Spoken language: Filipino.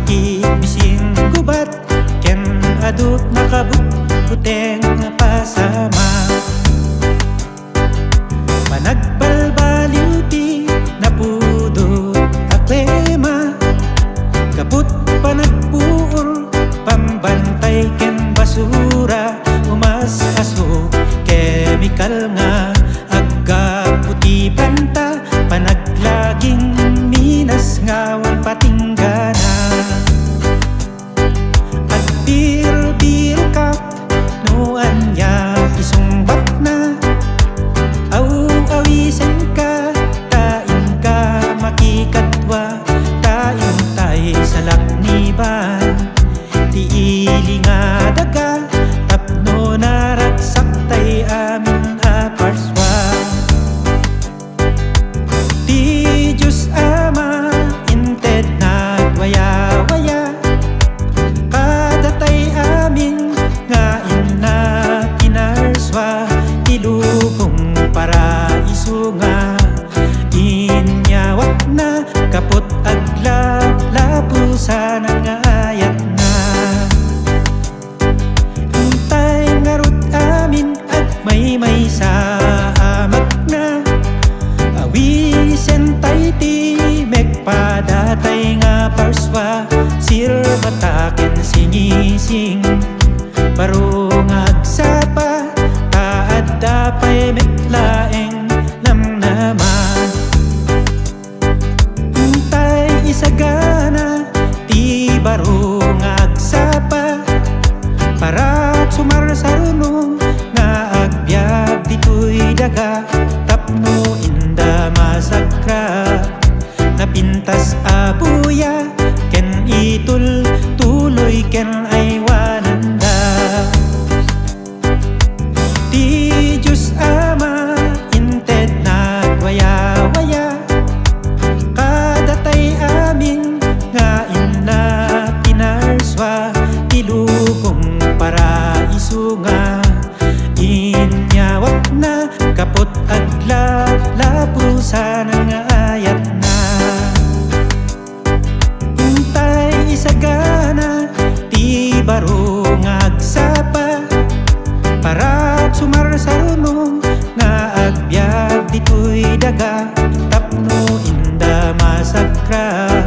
sakit bising gubat ken adut nakabut puteng pasama managbalbaliw ti napudot aklema kaput panagpuor pambantay ken basura umas aso chemical nga agga puti planta panaglaging minas nga wan patinggana at bir kap no anya isungbat na aw awisen ka tain ka makikatwa tain tay sa lakniban tiili nga daga tapno naraksak tay amin aparswa ti Diyos Ama inted nagwaya-waya kada tay amin nga ina kinarswa ilubong paraiso nga inyawat na kapot aglap lapusan nga ayat na intay ngarut amin at may sa amak na awisen tay ti mekpadatay nga parswa sirbataken singising barong agsapa taad dapay metlaeng namnaman intay isagana ti barong agsapa para sumarsarunong nga agbyag ditoy daga tapno inda masakra napintas abuya ken itul tuloy ken aywananda ti Diyos Ama inted nagwaya-waya kada tay amin nga ina kinarswa ilubong paraiso nga inyawat na kapot aglap lapusan nga ayat na intay isagana ti barong agsapa para sumarsarunong nga agbyag ditoy daga tapno inda masakra